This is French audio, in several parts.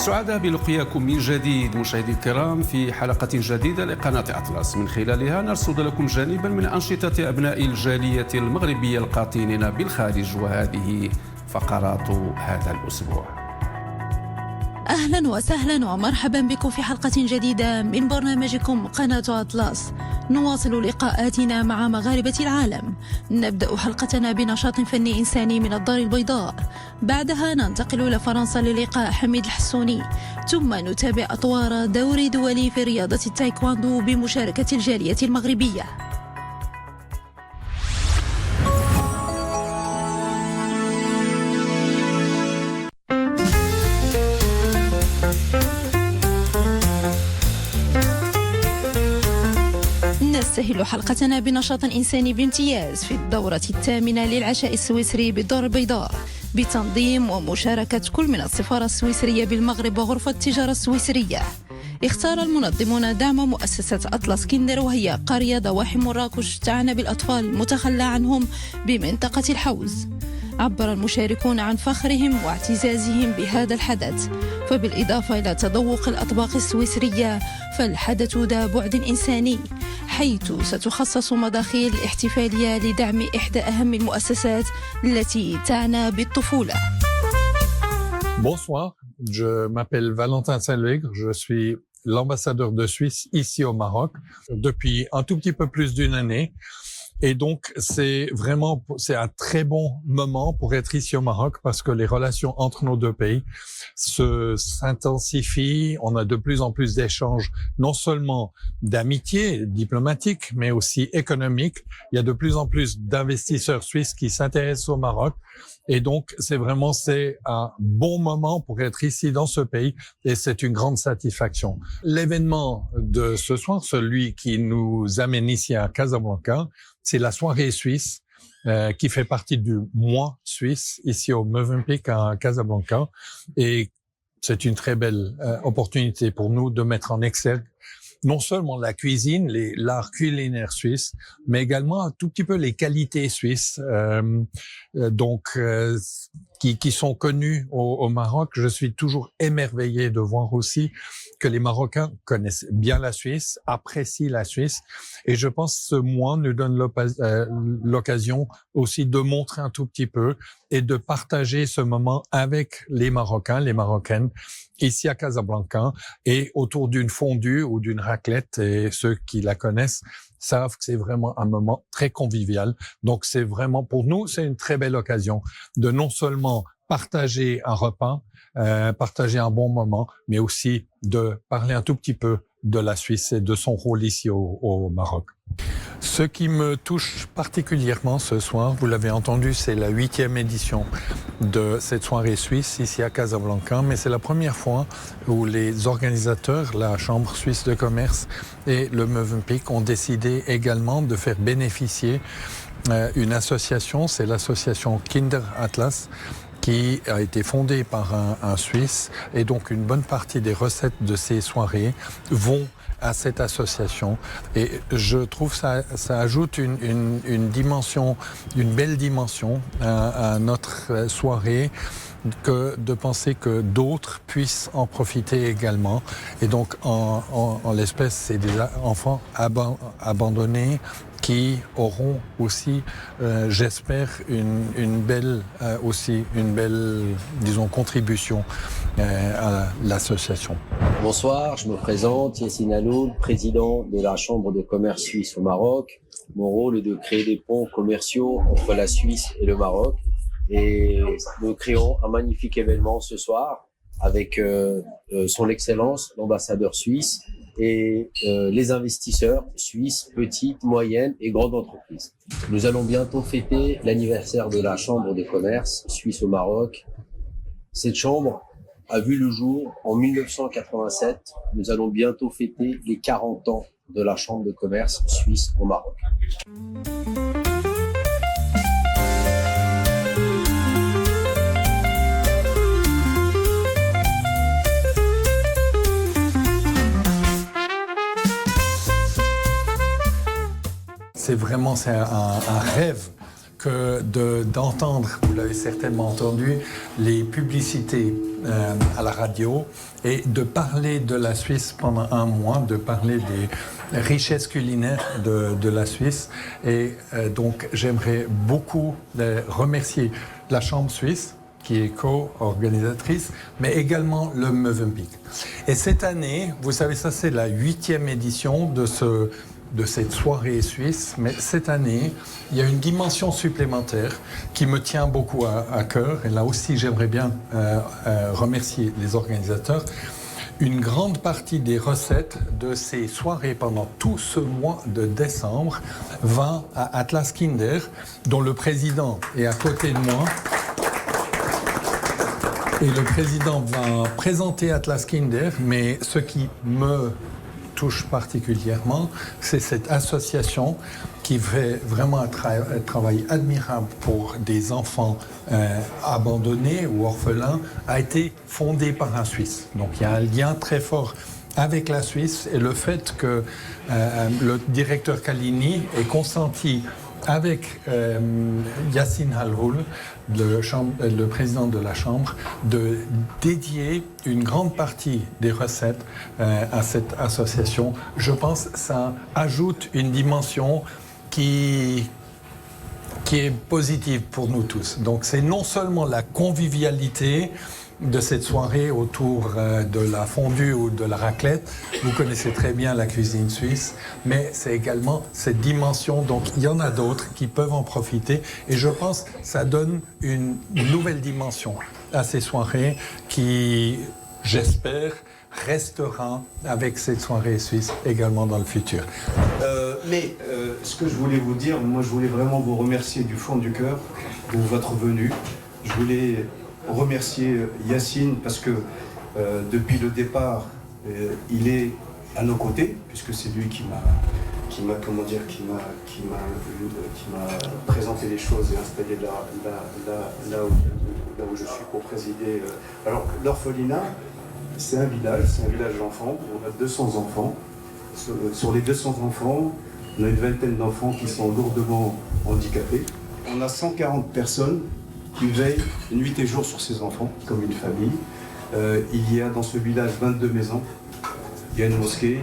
سعداء بلقياكم من جديد مشاهدي الكرام في حلقة جديدة لقناة أطلس من خلالها نرصد لكم جانبا من أنشطة أبناء الجالية المغربية القاطنين بالخارج، وهذه فقرات هذا الأسبوع. أهلا وسهلا ومرحبا بكم في حلقة جديدة من برنامجكم قناة أطلس. نواصل لقاءاتنا مع مغاربة العالم. نبدأ حلقتنا بنشاط فني إنساني من الدار البيضاء، بعدها ننتقل إلى فرنسا للقاء حميد الحسوني، ثم نتابع أطوار دوري دولي في رياضة التايكواندو بمشاركة الجالية المغربية. نستهل حلقتنا بنشاط إنساني بامتياز في الدورة الثامنة للعشاء السويسري بالدار البيضاء، بتنظيم ومشاركة كل من السفارة السويسرية بالمغرب وغرفة التجارة السويسرية. اختار المنظمون دعم مؤسسة أطلس كيندر، وهي قرية ضواحي مراكش تعنى بالأطفال المتخلى عنهم بمنطقة الحوز. عبر المشاركون عن فخرهم واعتزازهم بهذا الحدث، فبالإضافة إلى تذوق الأطباق السويسرية فالحدث ذا بعد إنساني، حيث ستخصص مداخيل الاحتفالية لدعم إحدى أهم المؤسسات التي تعنى بالطفولة. Bonsoir, je m'appelle Valentin Saint-Lègre, je suis l'ambassadeur de Suisse ici au Maroc depuis un tout petit peu plus d'une année. Et donc, c'est un très bon moment pour être ici au Maroc parce que les relations entre nos deux pays s'intensifient. On a de plus en plus d'échanges, non seulement d'amitié diplomatique, mais aussi économique. Il y a de plus en plus d'investisseurs suisses qui s'intéressent au Maroc. Et donc, c'est un bon moment pour être ici dans ce pays et c'est une grande satisfaction. L'événement de ce soir, celui qui nous amène ici à Casablanca, c'est la soirée suisse qui fait partie du mois suisse ici au Mövenpick à Casablanca. Et c'est une très belle opportunité pour nous de mettre en exergue non seulement la cuisine, l'art culinaire suisse, mais également un tout petit peu les qualités suisses, qui sont connues au Maroc. Je suis toujours émerveillé de voir aussi que les Marocains connaissent bien la Suisse, apprécient la Suisse, et je pense que ce mois nous donne l'occasion aussi de montrer un tout petit peu et de partager ce moment avec les Marocains, les Marocaines, ici à Casablanca, et autour d'une fondue ou d'une raclette, et ceux qui la connaissent savent que c'est vraiment un moment très convivial. Donc c'est vraiment, pour nous, c'est une très belle occasion de non seulement partager un repas, partager un bon moment, mais aussi de parler un tout petit peu de la Suisse et de son rôle ici au Maroc. Ce qui me touche particulièrement ce soir, vous l'avez entendu, c'est la 8e édition de cette soirée suisse ici à Casablanca, mais c'est la première fois où les organisateurs, la Chambre suisse de commerce et le Mövenpick ont décidé également de faire bénéficier une association, c'est l'association Kinder Atlas, qui a été fondée par un Suisse, et donc une bonne partie des recettes de ces soirées vont à cette association, et je trouve ça ajoute une dimension, une belle dimension à notre soirée, que de penser que d'autres puissent en profiter également. Et donc en l'espèce, c'est des enfants abandonnés qui auront aussi, j'espère, une belle, disons, contribution à l'association. Bonsoir, je me présente, Yassine Aloul, président de la Chambre de commerce suisse au Maroc. Mon rôle est de créer des ponts commerciaux entre la Suisse et le Maroc. Et nous créons un magnifique événement ce soir avec son Excellence, l'ambassadeur suisse, et les investisseurs suisses, petites, moyennes et grandes entreprises. Nous allons bientôt fêter l'anniversaire de la Chambre de commerce suisse au Maroc. Cette chambre a vu le jour en 1987. Nous allons bientôt fêter les 40 ans de la Chambre de commerce suisse au Maroc. C'est un rêve que d'entendre, vous l'avez certainement entendu, les publicités à la radio et de parler de la Suisse pendant un mois, de parler des richesses culinaires de la Suisse. Et donc j'aimerais beaucoup remercier la Chambre suisse, qui est co-organisatrice, mais également le Mövenpick. Et cette année, vous savez, ça c'est la 8e édition de cette soirée suisse, mais cette année, il y a une dimension supplémentaire qui me tient beaucoup à cœur, et là aussi j'aimerais bien remercier les organisateurs. Une grande partie des recettes de ces soirées pendant tout ce mois de décembre va à Atlas Kinder, dont le président est à côté de moi. Et le président va présenter Atlas Kinder, mais ce qui me touche particulièrement, c'est cette association qui fait vraiment un travail admirable pour des enfants abandonnés ou orphelins, a été fondée par un Suisse. Donc il y a un lien très fort avec la Suisse et le fait que le directeur Kalini ait consenti avec Yassine Halhoul, le président de la Chambre, de dédier une grande partie des recettes à cette association. Je pense que ça ajoute une dimension qui est positive pour nous tous. Donc c'est non seulement la convivialité de cette soirée autour de la fondue ou de la raclette. Vous connaissez très bien la cuisine suisse, mais c'est également cette dimension. Donc il y en a d'autres qui peuvent en profiter et je pense que ça donne une nouvelle dimension à ces soirées qui, j'espère, restera avec cette soirée suisse également dans le futur. Ce que je voulais vous dire, moi je voulais vraiment vous remercier du fond du cœur pour votre venue. Je voulais remercier Yassine parce que depuis le départ, il est à nos côtés, puisque c'est lui qui m'a présenté les choses et installé là où je suis pour présider. Alors l'orphelinat, c'est un village d'enfants. On a 200 enfants. Sur les 200 enfants, on a une vingtaine d'enfants qui sont lourdement handicapés. On a 140 personnes qui veillent nuit et jour sur ces enfants, comme une famille. Il y a dans ce village 22 maisons. Il y a une mosquée,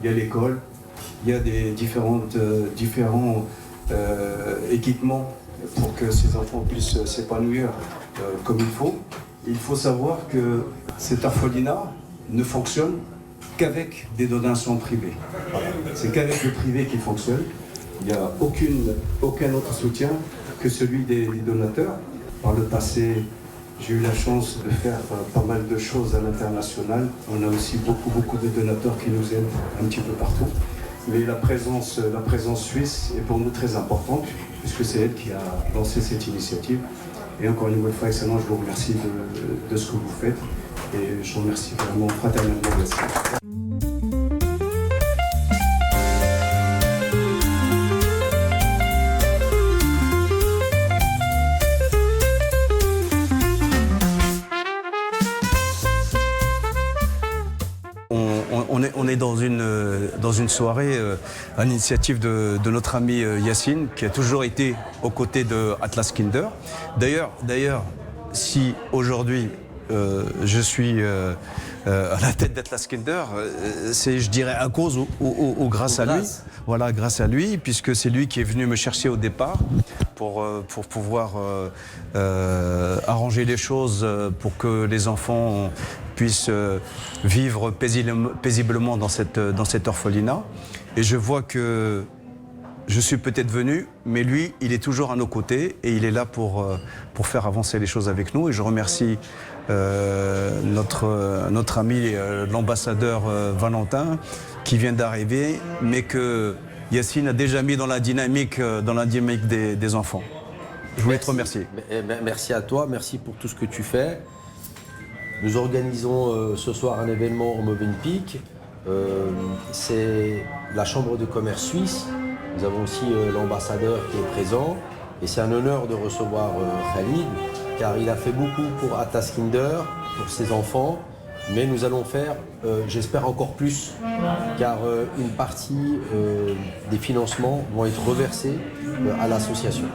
il y a l'école, il y a des différents équipements pour que ces enfants puissent s'épanouir comme il faut. Il faut savoir que cet orphelinat ne fonctionne qu'avec des donations privées. Voilà. C'est qu'avec le privé qu'il fonctionne. Il n'y a aucun autre soutien que celui des donateurs. Par le passé, j'ai eu la chance de faire pas mal de choses à l'international. On a aussi beaucoup de donateurs qui nous aident un petit peu partout. Mais la présence suisse est pour nous très importante, puisque c'est elle qui a lancé cette initiative. Et encore une fois, excellent, je vous remercie de ce que vous faites. Et je vous remercie vraiment fraternellement de ça. On est dans une soirée à l'initiative de notre ami Yassine, qui a toujours été aux côtés de Atlas Kinder. D'ailleurs, si aujourd'hui je suis à la tête d'Atlas Kinder, c'est, je dirais, à cause ou grâce à lui. Voilà, grâce à lui, puisque c'est lui qui est venu me chercher au départ pour pouvoir arranger les choses pour que les enfants puissent vivre paisiblement dans cet orphelinat. Et je vois que je suis peut-être venu, mais lui, il est toujours à nos côtés et il est là pour faire avancer les choses avec nous. Et je remercie notre ami, l'ambassadeur Valentin, qui vient d'arriver, mais que Yassine a déjà mis dans la dynamique des enfants. Je voulais te remercier. Merci à toi, merci pour tout ce que tu fais. Nous organisons ce soir un événement au Mövenpick. C'est la Chambre de commerce suisse. Nous avons aussi l'ambassadeur qui est présent. Et c'est un honneur de recevoir Khalid, car il a fait beaucoup pour Atlas Kinder, pour ses enfants. Mais nous allons faire, j'espère, encore plus, car une partie des financements vont être reversés à l'association.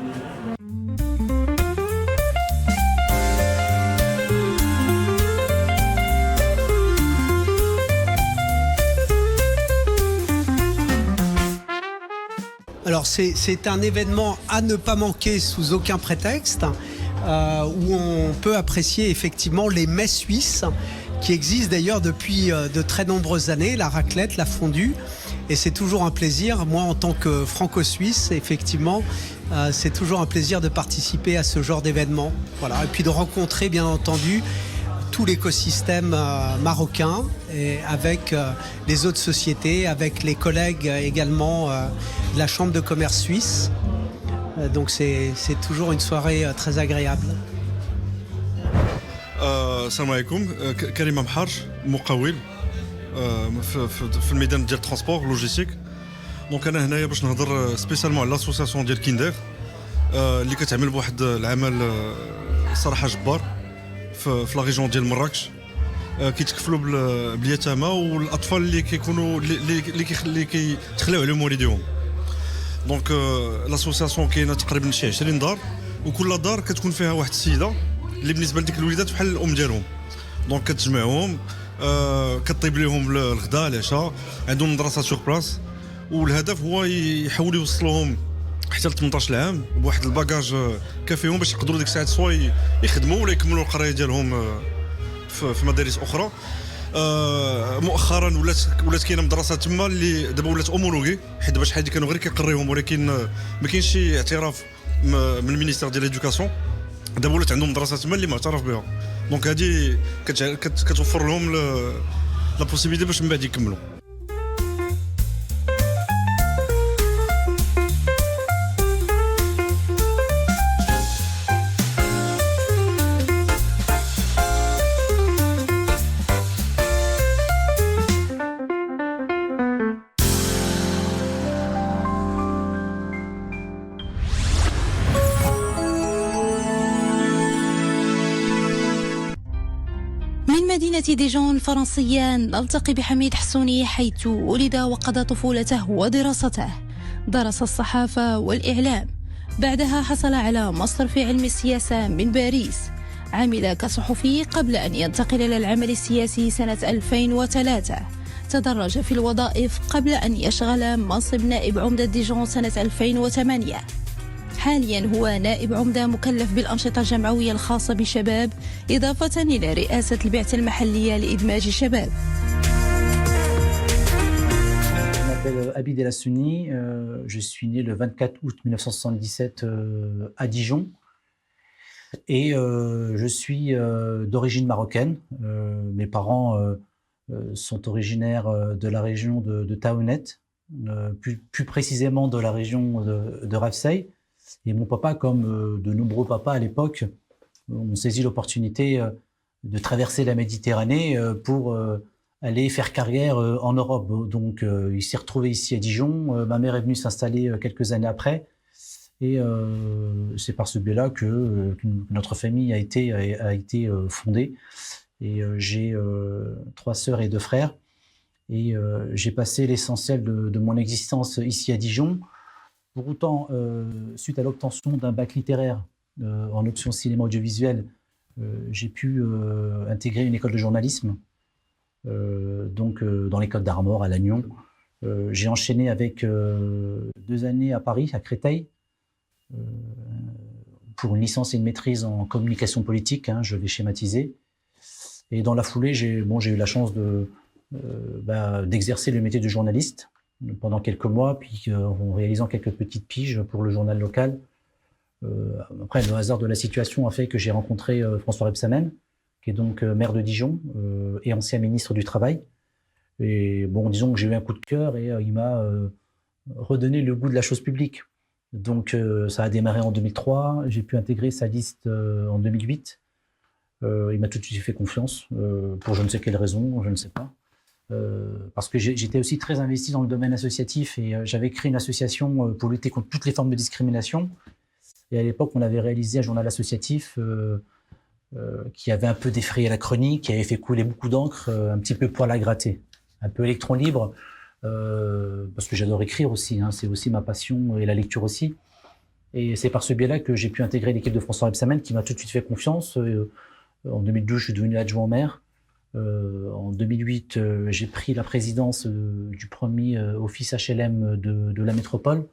Alors c'est un événement à ne pas manquer sous aucun prétexte, où on peut apprécier effectivement les mets suisses qui existent d'ailleurs depuis de très nombreuses années, la raclette, la fondue. Et c'est toujours un plaisir, moi en tant que franco-suisse, effectivement, c'est toujours un plaisir de participer à ce genre d'événement. Voilà. Et puis de rencontrer bien entendu tout l'écosystème marocain et avec les autres sociétés, avec les collègues également de la Chambre de commerce suisse. Donc c'est toujours une soirée très agréable. السلام عليكم كريم محار مقاول في الميدان ديال الترونسبور لوجيستيك دونك انا هنايا باش نهضر سبيسيالمون على لاسوسياسيون ديال كيندير اللي كتعمل بواحد العمل صراحه جبار في لا ريجون ديال مراكش كيتكفلوا باليتامى والاطفال اللي كيكونوا اللي كيتخلاو عليهم والديهم دونك لاسوسياسيون كاينه تقريبا شي 20 دار وكل دار كتكون فيها واحد السيده اللي بالنسبه لديك الوليدات بحال الام ديالهم دونك كتجمعهم كطيب لهم الغداء العشاء عندهم مدرسه سور بلاص والهدف هو يحاولوا يوصلوهم حتى ل 18 عام بواحد الباكاج كافيهم باش يقدروا ديك الساعات سوا يخدموا ولا يكملوا القرايه ديالهم في مدارس اخرى مؤخرا ولات كاينه مدرسه تما اللي دابا ولات اومولوغي حيت باش حد كانوا غير كيقريوهم ولكن ما كاينش شي اعتراف من المينيستير ديال ليدوكاسيون دابا ولات عندهم مدرسه تما اللي معترف بها دونك هذه كتوفر لهم لا بوسيبيليتي باش من بعد يكملوا. مدينة ديجون الفرنسية نلتقي بحميد حسوني حيث ولد وقضى طفولته ودراسته. درس الصحافة والإعلام، بعدها حصل على ماستر في علم السياسة من باريس. عمل كصحفي قبل أن ينتقل إلى العمل السياسي سنة 2003. تدرج في الوظائف قبل أن يشغل منصب نائب عمدة ديجون سنة 2008. حاليا هو نائب عمدة مكلف بالأنشطة الجمعوية الخاصة بالشباب إضافة إلى رئاسة البعثة المحلية لإدماج الشباب. Je m'appelle Abid El Hassouni, je suis né le 24 août 1977 à Dijon et je suis d'origine marocaine. Mes parents sont originaires de la région de Taounet, plus précisément de la région de Ravsey. Et mon papa, comme de nombreux papas à l'époque, ont saisi l'opportunité de traverser la Méditerranée pour aller faire carrière en Europe. Donc, il s'est retrouvé ici à Dijon. Ma mère est venue s'installer quelques années après. Et c'est par ce biais-là que notre famille a été fondée. Et j'ai 3 sœurs et 2 frères. Et j'ai passé l'essentiel de mon existence ici à Dijon. Pour autant, suite à l'obtention d'un bac littéraire en option cinéma audiovisuel, j'ai pu intégrer une école de journalisme, donc dans l'école d'Armor à Lannion. J'ai enchaîné avec 2 années à Paris, à Créteil, pour une licence et une maîtrise en communication politique, hein, je vais schématiser. Et dans la foulée, j'ai eu la chance d'exercer le métier de journaliste pendant quelques mois, puis en réalisant quelques petites piges pour le journal local. Après, le hasard de la situation a fait que j'ai rencontré François Rebsamen, qui est donc maire de Dijon et ancien ministre du Travail. Et bon, disons que j'ai eu un coup de cœur et il m'a redonné le goût de la chose publique. Donc ça a démarré en 2003, j'ai pu intégrer sa liste en 2008. Il m'a tout de suite fait confiance, pour je ne sais quelle raison, je ne sais pas. Parce que j'étais aussi très investi dans le domaine associatif et j'avais créé une association pour lutter contre toutes les formes de discrimination. Et à l'époque, on avait réalisé un journal associatif qui avait un peu défrayé la chronique, qui avait fait couler beaucoup d'encre, un petit peu poil à gratter, un peu électron libre, parce que j'adore écrire aussi, hein, c'est aussi ma passion et la lecture aussi. Et c'est par ce biais-là que j'ai pu intégrer l'équipe de François Rebsamen qui m'a tout de suite fait confiance. En 2012, je suis devenu adjoint au maire. En 2008, j'ai pris la présidence du premier office HLM de la métropole,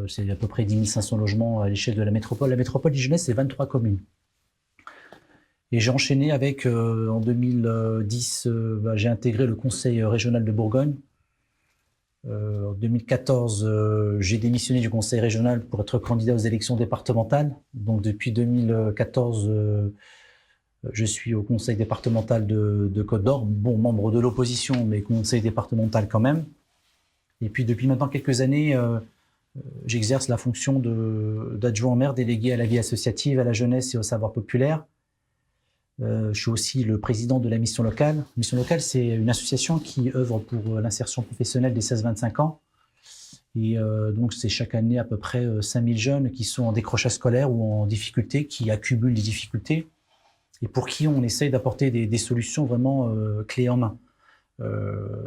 C'est à peu près 10 500 logements à l'échelle de la métropole. La métropole dijonnaise, c'est 23 communes. Et j'ai enchaîné avec, en 2010, j'ai intégré le conseil régional de Bourgogne. En 2014, j'ai démissionné du conseil régional pour être candidat aux élections départementales. Donc depuis 2014, je suis au conseil départemental de Côte d'Or, bon, membre de l'opposition, mais conseil départemental quand même. Et puis depuis maintenant quelques années, j'exerce la fonction d'adjoint au maire délégué à la vie associative, à la jeunesse et au savoir populaire. Je suis aussi le président de la Mission Locale. Mission Locale, c'est une association qui œuvre pour l'insertion professionnelle des 16-25 ans. Et donc, c'est chaque année à peu près 5000 jeunes qui sont en décrochage scolaire ou en difficulté, qui accumulent des difficultés et pour qui on essaye d'apporter des solutions vraiment clés en main.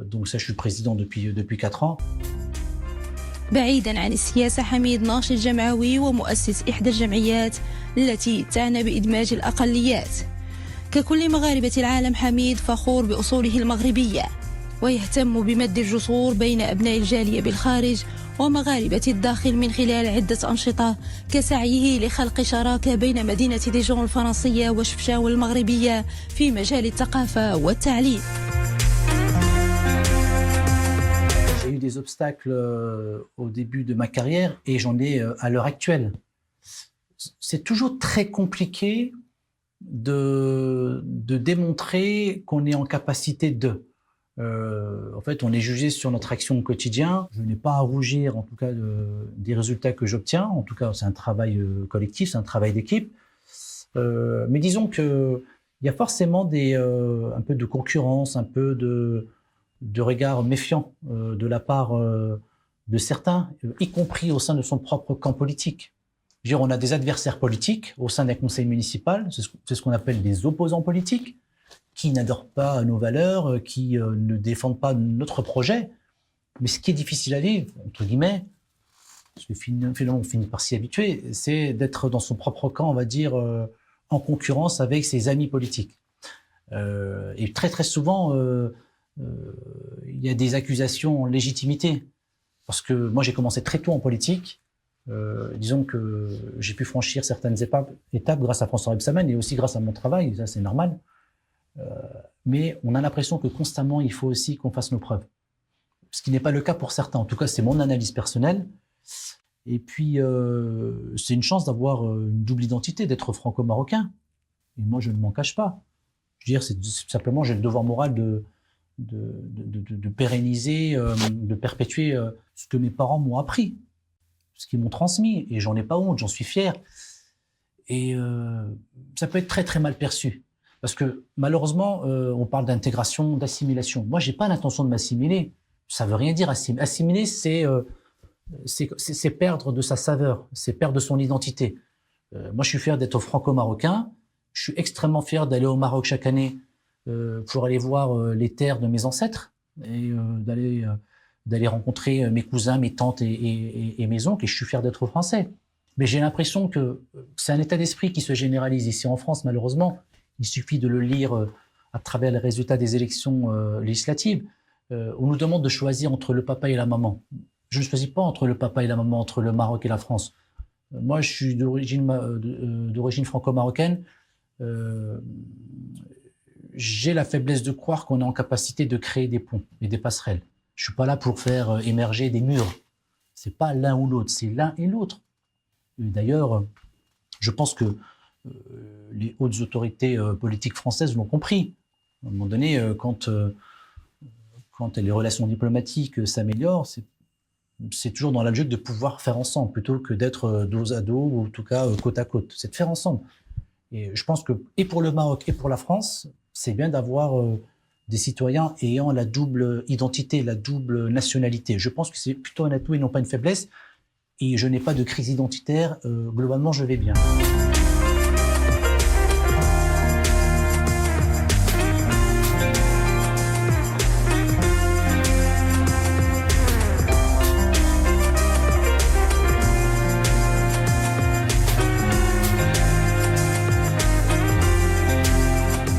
Donc ça, je suis président depuis 4 ans. بعيداً عن السياسة، حميد ناشط جمعوي ومؤسس إحدى الجمعيات التي تعنى بإدماج الأقليات. ككل مغاربة العالم، حميد فخور بأصوله المغربية ويهتم بمد الجسور بين أبناء الجالية بالخارج ومغاربة الداخل من خلال عدة أنشطة، كسعيه لخلق شراكة بين مدينة ديجون الفرنسية وشفشاون المغربية في مجال الثقافة والتعليم. J'ai eu des obstacles au début de ma carrière et j'en ai à l'heure actuelle. C'est toujours très compliqué de démontrer qu'on est en capacité de. En fait, on est jugé sur notre action au quotidien. Je n'ai pas à rougir, en tout cas, des résultats que j'obtiens. En tout cas, c'est un travail collectif, c'est un travail d'équipe. Mais disons qu'il y a forcément un peu de concurrence, un peu de regard méfiant de la part de certains, y compris au sein de son propre camp politique. Je veux dire, on a des adversaires politiques au sein d'un conseil municipal, c'est ce qu'on appelle des opposants politiques, qui n'adorent pas nos valeurs, qui ne défendent pas notre projet. Mais ce qui est difficile à vivre, entre guillemets, parce que finalement on finit par s'y habituer, c'est d'être dans son propre camp, on va dire, en concurrence avec ses amis politiques. Et très très souvent, il y a des accusations en légitimité. Parce que moi j'ai commencé très tôt en politique. Disons que j'ai pu franchir certaines étapes grâce à François Rebsamen et aussi grâce à mon travail, ça c'est normal. Mais on a l'impression que constamment il faut aussi qu'on fasse nos preuves. Ce qui n'est pas le cas pour certains, en tout cas c'est mon analyse personnelle. Et puis c'est une chance d'avoir une double identité, d'être franco-marocain. Et moi je ne m'en cache pas. Je veux dire, c'est simplement j'ai le devoir moral de pérenniser, de perpétuer ce que mes parents m'ont appris, ce qu'ils m'ont transmis, et j'en ai pas honte, j'en suis fier. Et ça peut être très très mal perçu, parce que malheureusement, on parle d'intégration, d'assimilation. Moi, j'ai pas l'intention de m'assimiler. Ça veut rien dire assimiler, c'est perdre de sa saveur, c'est perdre de son identité. Moi, je suis fier d'être franco-marocain. Je suis extrêmement fier d'aller au Maroc chaque année pour aller voir les terres de mes ancêtres et d'aller rencontrer mes cousins, mes tantes et mes oncles, et je suis fier d'être français. Mais j'ai l'impression que c'est un état d'esprit qui se généralise ici en France, malheureusement. Il suffit de le lire à travers les résultats des élections législatives. On nous demande de choisir entre le papa et la maman. Je ne choisis pas entre le papa et la maman, entre le Maroc et la France. Moi, je suis d'origine franco-marocaine. J'ai la faiblesse de croire qu'on est en capacité de créer des ponts et des passerelles. Je suis pas là pour faire émerger des murs. C'est pas l'un ou l'autre, c'est l'un et l'autre. D'ailleurs, je pense que les hautes autorités politiques françaises l'ont compris. À un moment donné, quand les relations diplomatiques s'améliorent, c'est toujours dans la logique de pouvoir faire ensemble plutôt que d'être dos à dos ou en tout cas côte à côte. C'est de faire ensemble. Et je pense que, et pour le Maroc et pour la France, c'est bien d'avoir des citoyens ayant la double identité, la double nationalité. Je pense que c'est plutôt un atout et non pas une faiblesse. Et je n'ai pas de crise identitaire. Globalement, je vais bien.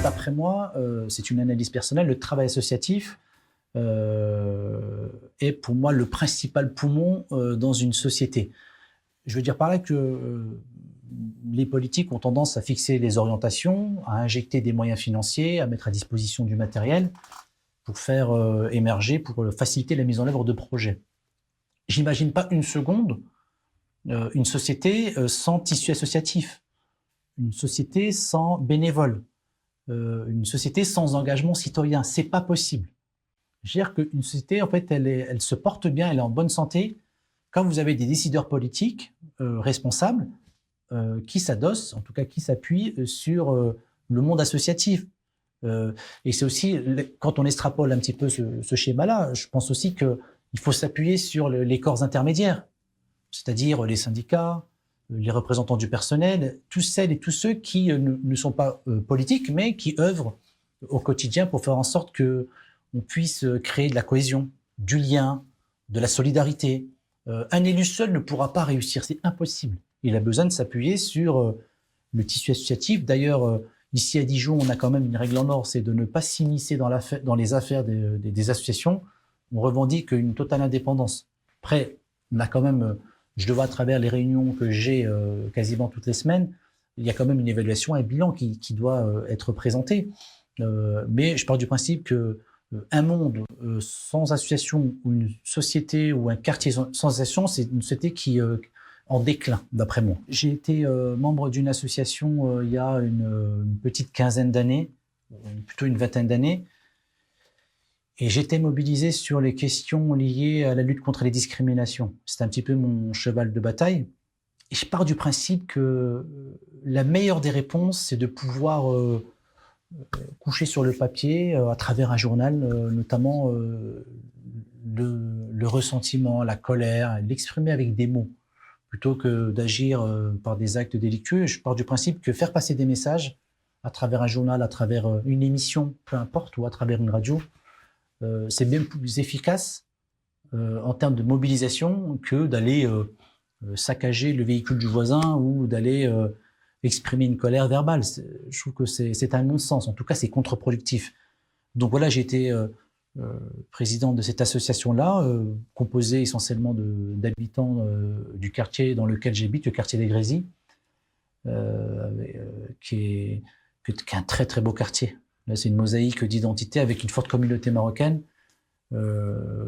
D'après moi, c'est une analyse personnelle, le travail associatif est pour moi le principal poumon dans une société. Je veux dire par là que les politiques ont tendance à fixer les orientations, à injecter des moyens financiers, à mettre à disposition du matériel pour faire émerger, pour faciliter la mise en œuvre de projets. J'imagine pas une seconde une société sans tissu associatif, une société sans bénévoles, une société sans engagement citoyen. C'est pas possible. Je veux dire qu'une société, en fait, elle se porte bien, elle est en bonne santé quand vous avez des décideurs politiques responsables qui s'adossent, en tout cas qui s'appuient sur le monde associatif. Et c'est aussi, quand on extrapole un petit peu ce schéma-là, je pense aussi qu'il faut s'appuyer sur les corps intermédiaires, c'est-à-dire les syndicats, les représentants du personnel, tous celles et tous ceux qui ne sont pas politiques, mais qui œuvrent au quotidien pour faire en sorte qu'on puisse créer de la cohésion, du lien, de la solidarité. Un élu seul ne pourra pas réussir, c'est impossible. Il a besoin de s'appuyer sur le tissu associatif. D'ailleurs, ici à Dijon, on a quand même une règle en or, c'est de ne pas s'immiscer dans les affaires des associations. On revendique une totale indépendance. Après, on a quand même, je le vois à travers les réunions que j'ai quasiment toutes les semaines, il y a quand même une évaluation, un bilan qui doit être présenté. Mais je pars du principe que un monde sans association, ou une société ou un quartier sans association, c'est une société qui en déclin, d'après moi. J'ai été membre d'une association il y a une petite quinzaine d'années, plutôt une vingtaine d'années, et j'étais mobilisé sur les questions liées à la lutte contre les discriminations. C'est un petit peu mon cheval de bataille. Et je pars du principe que la meilleure des réponses, c'est de pouvoir coucher sur le papier, à travers un journal, notamment le ressentiment, la colère, l'exprimer avec des mots, plutôt que d'agir par des actes délictueux. Je pars du principe que faire passer des messages à travers un journal, à travers une émission, peu importe, ou à travers une radio, c'est bien plus efficace en termes de mobilisation que d'aller saccager le véhicule du voisin ou d'aller exprimer une colère verbale. Je trouve que c'est un non-sens. En tout cas, c'est contre-productif. Donc voilà, j'ai été président de cette association-là, composée essentiellement d'habitants du quartier dans lequel j'habite, le quartier des Grésilles, qui est un très très beau quartier. Là, c'est une mosaïque d'identité avec une forte communauté marocaine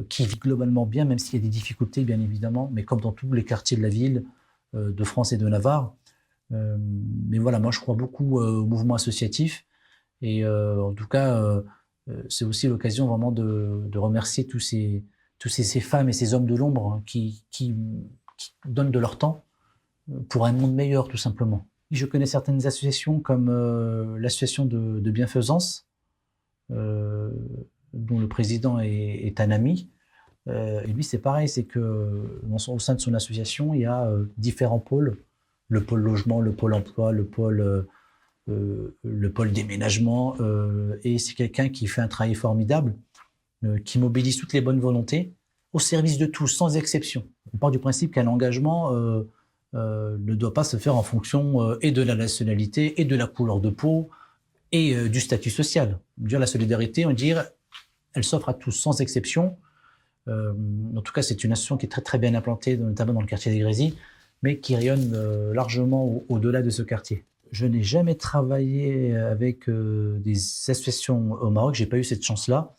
qui vit globalement bien, même s'il y a des difficultés, bien évidemment, mais comme dans tous les quartiers de la ville, de France et de Navarre. Mais voilà, moi je crois beaucoup au mouvement associatif et en tout cas c'est aussi l'occasion vraiment de remercier tous ces femmes et ces hommes de l'ombre qui donnent de leur temps pour un monde meilleur, tout simplement. Je connais certaines associations comme l'association de bienfaisance dont le président est un ami. Et lui c'est pareil, c'est que au sein de son association il y a différents pôles. Le pôle logement, le pôle emploi, le pôle déménagement. Et c'est quelqu'un qui fait un travail formidable, qui mobilise toutes les bonnes volontés au service de tous, sans exception. On part du principe qu'un engagement ne doit pas se faire en fonction et de la nationalité, et de la couleur de peau, et du statut social. Dire la solidarité, on va dire, elle s'offre à tous, sans exception. En tout cas, c'est une association qui est très très bien implantée, notamment dans le quartier des Grésilles, mais qui rayonne largement au-delà de ce quartier. Je n'ai jamais travaillé avec des associations au Maroc, j'ai pas eu cette chance-là,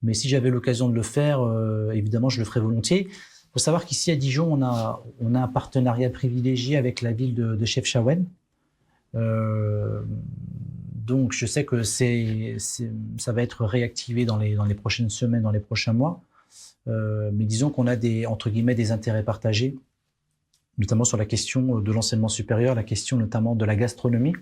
mais si j'avais l'occasion de le faire, évidemment, je le ferais volontiers. Il faut savoir qu'ici à Dijon, on a un partenariat privilégié avec la ville de Chefchaouen. Donc, je sais que ça va être réactivé dans les prochaines semaines, dans les prochains mois. Mais disons qu'on a entre guillemets des intérêts partagés, notamment sur la question de l'enseignement supérieur, la question notamment de la gastronomie.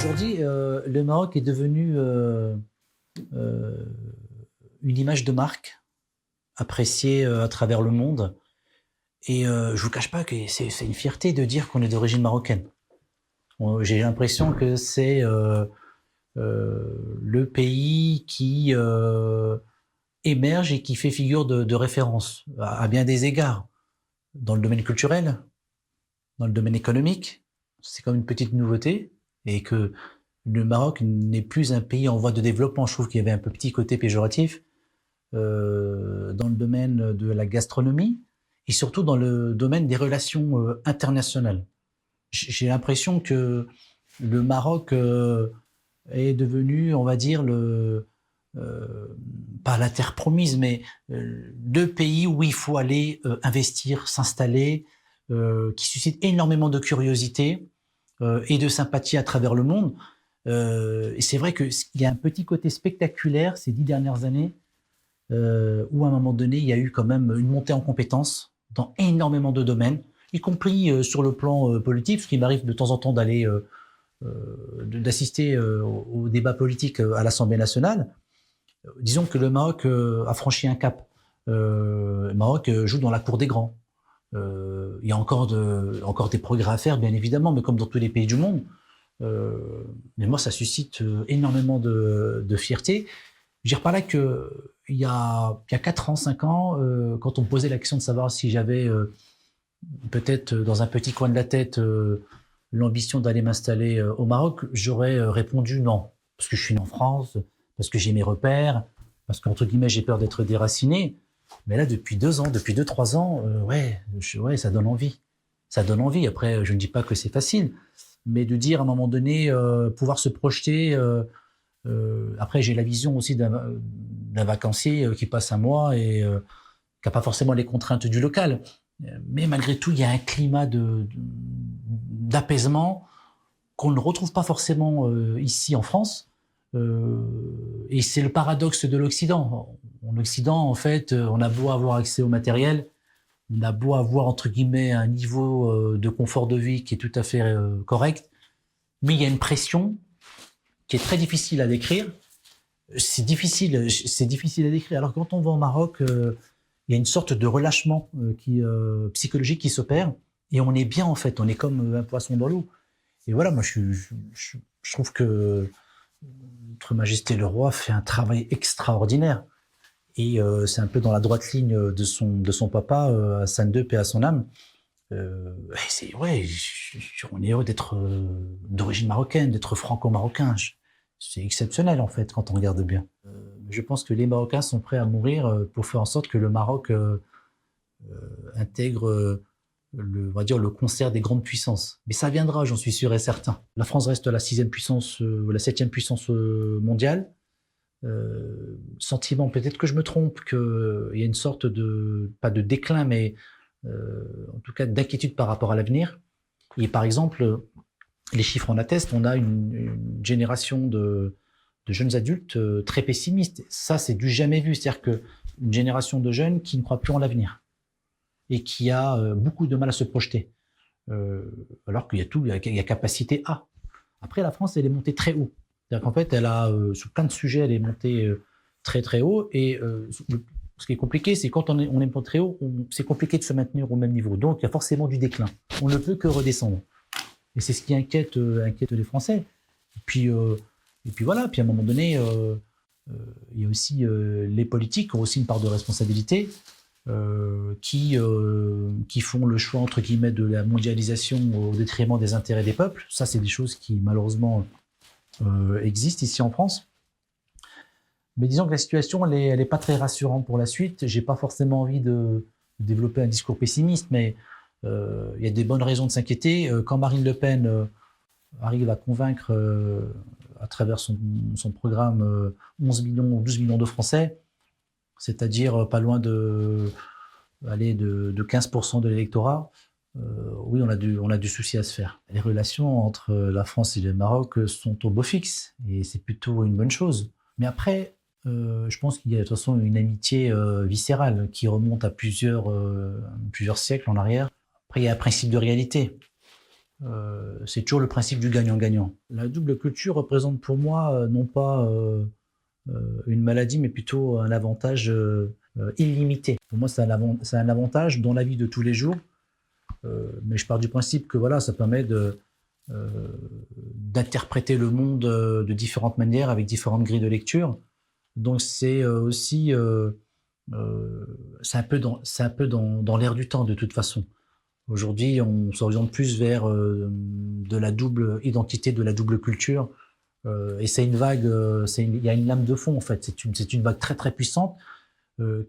Aujourd'hui, le Maroc est devenu une image de marque appréciée à travers le monde. Et je vous cache pas que c'est une fierté de dire qu'on est d'origine marocaine. J'ai l'impression que c'est le pays qui émerge et qui fait figure de référence à bien des égards. Dans le domaine culturel, dans le domaine économique, c'est comme une petite nouveauté, et que le Maroc n'est plus un pays en voie de développement. Je trouve qu'il y avait un petit côté péjoratif dans le domaine de la gastronomie et surtout dans le domaine des relations internationales. J'ai l'impression que le Maroc est devenu, on va dire, pas la terre promise, mais le pays où il faut aller investir, s'installer, qui suscite énormément de curiosité et de sympathie à travers le monde. Et c'est vrai qu'il y a un petit côté spectaculaire ces 10 dernières années où à un moment donné, il y a eu quand même une montée en compétences dans énormément de domaines, y compris sur le plan politique, ce qui m'arrive de temps en temps d'assister au débat politique à l'Assemblée nationale. Disons que le Maroc a franchi un cap. Le Maroc joue dans la cour des grands. Il y a encore des progrès à faire, bien évidemment, mais comme dans tous les pays du monde. Mais moi, ça suscite énormément de fierté. Je veux dire par là qu'il y a 4 ans, 5 ans, quand on me posait la question de savoir si j'avais peut-être dans un petit coin de la tête l'ambition d'aller m'installer au Maroc, j'aurais répondu non. Parce que je suis né en France, parce que j'ai mes repères, parce qu'entre guillemets, j'ai peur d'être déraciné. Mais là, depuis 2 ans, depuis 2-3 ans, ouais, ça donne envie. Ça donne envie. Après, je ne dis pas que c'est facile, mais de dire à un moment donné, pouvoir se projeter. Après, j'ai la vision aussi d'un vacancier qui passe un mois et qui n'a pas forcément les contraintes du local. Mais malgré tout, il y a un climat d'apaisement qu'on ne retrouve pas forcément ici en France. Et c'est le paradoxe de l'Occident. En Occident, en fait, on a beau avoir accès au matériel, on a beau avoir, entre guillemets, un niveau de confort de vie qui est tout à fait correct, mais il y a une pression qui est très difficile à décrire. C'est difficile à décrire. Alors quand on va au Maroc, il y a une sorte de relâchement psychologique qui s'opère, et on est bien en fait, on est comme un poisson dans l'eau. Et voilà, moi je trouve que Votre Majesté le Roi fait un travail extraordinaire. Et c'est un peu dans la droite ligne de son papa, Hassan II, paix à son âme. On est heureux d'être d'origine marocaine, d'être franco-marocain. C'est exceptionnel en fait quand on regarde bien. Je pense que les Marocains sont prêts à mourir pour faire en sorte que le Maroc intègre le concert des grandes puissances. Mais ça viendra, j'en suis sûr et certain. La France reste la 6e puissance, la 7e puissance mondiale. Sentiment, peut-être que je me trompe, qu'il y a une sorte pas de déclin, mais en tout cas d'inquiétude par rapport à l'avenir. Et par exemple, les chiffres en attestent, on a une génération de jeunes adultes très pessimistes. Ça, c'est du jamais vu. C'est-à-dire qu'une génération de jeunes qui ne croient plus en l'avenir et qui a beaucoup de mal à se projeter. Alors qu'il y a capacité à. Après, la France, elle est montée très haut. C'est-à-dire qu'en fait, elle a, sur plein de sujets, elle est montée très très haut. Et ce qui est compliqué, c'est quand on est monté très haut, c'est compliqué de se maintenir au même niveau. Donc, il y a forcément du déclin. On ne peut que redescendre. Et c'est ce qui inquiète les Français. Et puis voilà. Puis à un moment donné, il y a aussi les politiques qui ont aussi une part de responsabilité, qui font le choix entre guillemets de la mondialisation au détriment des intérêts des peuples. Ça, c'est des choses qui malheureusement existent ici en France. Mais disons que la situation, elle est pas très rassurante pour la suite. J'ai pas forcément envie de développer un discours pessimiste, mais il y a des bonnes raisons de s'inquiéter. Quand Marine Le Pen arrive à convaincre à travers son programme 11 millions ou 12 millions de Français, c'est-à-dire pas loin de 15% de l'électorat, oui, on a du souci à se faire. Les relations entre la France et le Maroc sont au beau fixe, et c'est plutôt une bonne chose. Mais après, je pense qu'il y a de toute façon une amitié viscérale qui remonte à plusieurs siècles en arrière. Après, il y a un principe de réalité. C'est toujours le principe du gagnant-gagnant. La double culture représente pour moi non pas une maladie, mais plutôt un avantage illimité. Pour moi, c'est un avantage dans la vie de tous les jours. Mais je pars du principe que voilà, ça permet d'interpréter le monde de différentes manières, avec différentes grilles de lecture. Donc c'est aussi c'est un peu dans l'air du temps de toute façon. Aujourd'hui, on s'oriente plus vers de la double identité, de la double culture, et c'est une vague. Il y a une lame de fond en fait. C'est une vague très très puissante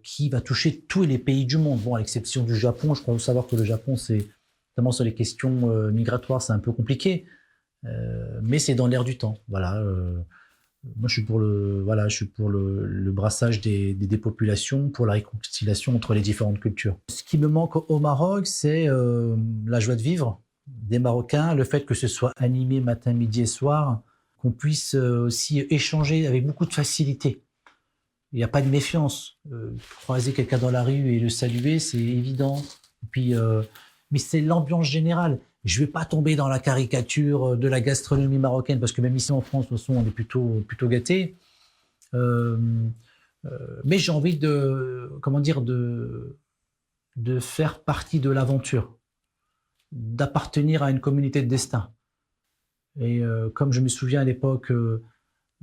qui va toucher tous les pays du monde. Bon, à l'exception du Japon, je crois savoir que le Japon, c'est notamment sur les questions migratoires, c'est un peu compliqué, mais c'est dans l'air du temps. Voilà. Moi, je suis pour le brassage des populations, pour la réconciliation entre les différentes cultures. Ce qui me manque au Maroc, c'est la joie de vivre des Marocains, le fait que ce soit animé matin, midi et soir, qu'on puisse aussi échanger avec beaucoup de facilité. Il n'y a pas de méfiance. Croiser quelqu'un dans la rue et le saluer, c'est évident. Et puis, mais c'est l'ambiance générale. Je ne vais pas tomber dans la caricature de la gastronomie marocaine, parce que même ici en France, de toute façon, on est plutôt gâtés. Mais j'ai envie de faire partie de l'aventure, d'appartenir à une communauté de destin. Et comme je me souviens à l'époque,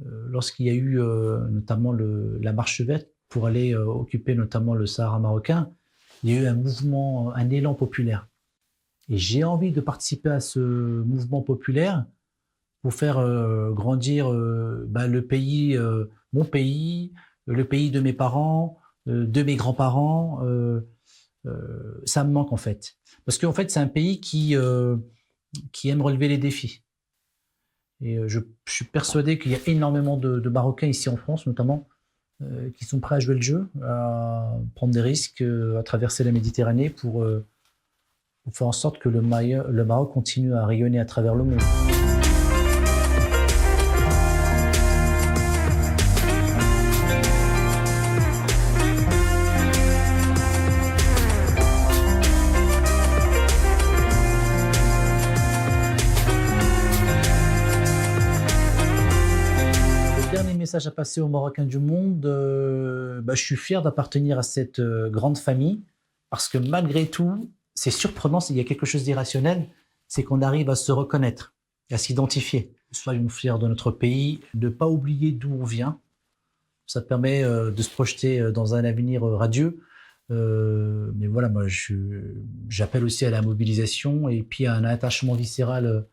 lorsqu'il y a eu notamment la marche verte pour aller occuper notamment le Sahara marocain, il y a eu un mouvement, un élan populaire. Et j'ai envie de participer à ce mouvement populaire pour faire grandir le pays, mon pays, le pays de mes parents, de mes grands-parents. Ça me manque en fait. Parce qu'en fait, c'est un pays qui aime relever les défis. Et je suis persuadé qu'il y a énormément de Marocains ici en France, notamment, qui sont prêts à jouer le jeu, à prendre des risques, à traverser la Méditerranée pour faire en sorte que le Maroc continue à rayonner à travers le monde. Le dernier message à passer aux Marocains du monde, je suis fier d'appartenir à cette grande famille, parce que malgré tout, c'est surprenant, il y a quelque chose d'irrationnel, c'est qu'on arrive à se reconnaître, à s'identifier. Soyons fiers de notre pays, de ne pas oublier d'où on vient. Ça permet de se projeter dans un avenir radieux. Mais voilà, moi, j'appelle aussi à la mobilisation et puis à un attachement viscéral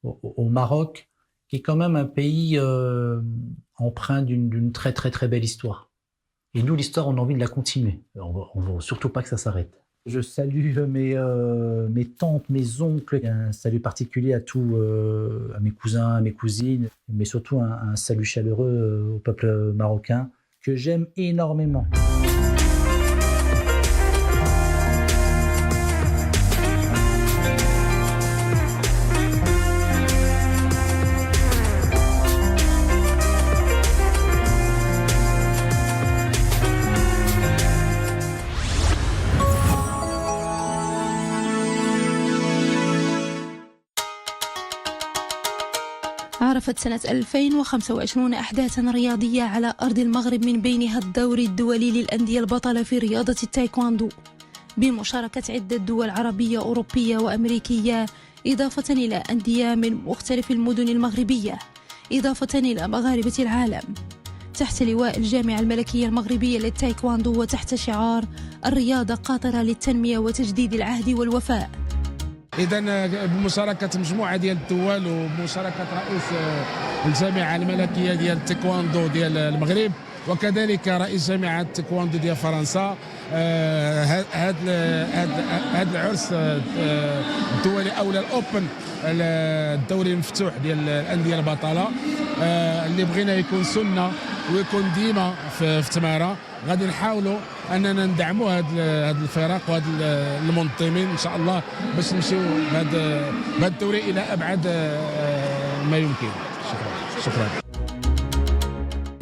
au Maroc, qui est quand même un pays empreint d'une très très très belle histoire. Et nous, l'histoire, on a envie de la continuer. On ne veut surtout pas que ça s'arrête. Je salue mes tantes, mes oncles. Un salut particulier à à mes cousins, à mes cousines, mais surtout un salut chaleureux au peuple marocain que j'aime énormément. عرفت سنة 2025 أحداثاً رياضية على أرض المغرب، من بينها الدوري الدولي للأندية البطلة في رياضة التايكواندو بمشاركة عدة دول عربية أوروبية وأمريكية، إضافة إلى أندية من مختلف المدن المغربية، إضافة إلى مغاربة العالم، تحت لواء الجامعة الملكية المغربية للتايكواندو وتحت شعار الرياضة قاطرة للتنمية وتجديد العهد والوفاء. إذن بمشاركة مجموعة ديال الدول وبمشاركة رئيس الجامعة الملكية ديال التايكواندو ديال المغرب وكذلك رئيس جامعة التايكواندو ديال فرنسا، هذا العرس الدولي أو الأوبن، الدوري المفتوح ديال الأندية البطلة، اللي بغينا يكون سنة ويكون ديما في تمارة. غادي نحاولوا اننا ندعموا هاد الفرق وهاد المنظمين ان شاء الله باش نمشيو بهذا الدوري الى ابعد ما يمكن. شكرا.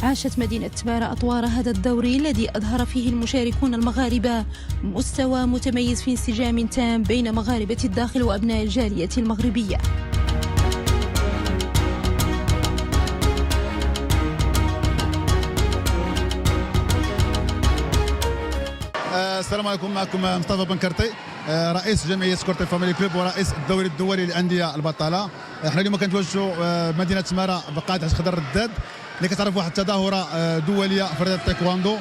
عاشت مدينة تمارة أطوار هذا الدوري الذي أظهر فيه المشاركون المغاربة مستوى متميز في انسجام تام بين مغاربة الداخل وأبناء الجالية المغربية. السلام عليكم، معكم مصطفى بنكرتي، رئيس جمعية سكورتي فاميلي كلوب ورئيس الدوري الدولي للأندية البطلة. احنا اليوم كنتواجدوا مدينة تمارة بقاعة خضر الرداد اللي كتعرف واحد التظاهره دوليه في رياضه التايكواندو.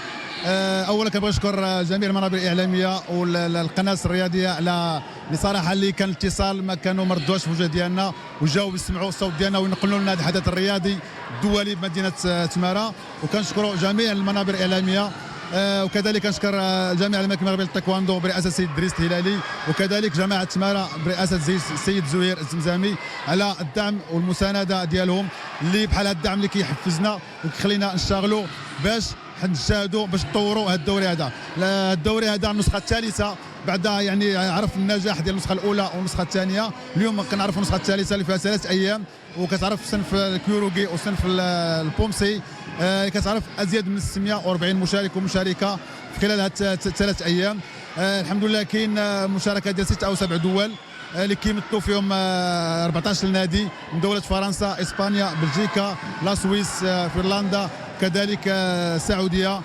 اولا كنبغي نشكر جميع المنابر الاعلاميه والقناه الرياضيه على صراحه اللي كان الاتصال ما كانوا ما ردوش في الوجه ديالنا وجاوا يسمعوا الصوت ديالنا وينقلوا لنا هذا الحدث الرياضي الدولي بمدينه تماره. وكنشكروا جميع المنابر الاعلاميه وكذلك نشكر جامعه الملك المغربي للتايكواندو برئاسه السيد دريس الهلالي وكذلك جماعه تماره برئاسه السيد زهير الزمزامي على الدعم والمسانده ديالهم اللي بحال هذا الدعم اللي كيحفزنا وكيخلينا نشتغلوا باش نجاهدوا باش نطوروا هذا الدوري هذا. الدوري هذا النسخه الثالثه بعد يعني عرف النجاح ديال النسخه الاولى والنسخه الثانيه. اليوم كنعرفوا النسخه الثالثه اللي فيها 3 ايام وكتعرف صنف الكيوروغي وصنف البومسي كتعرف ازيد من 640 مشارك ومشاركه خلال هاد 3 ايام. الحمد لله كاين مشاركه ديال 6 أو 7 دول اللي كيمثلوا فيهم 14 نادي من دوله فرنسا، اسبانيا، بلجيكا، لا سويس، فنلندا، كذلك السعوديه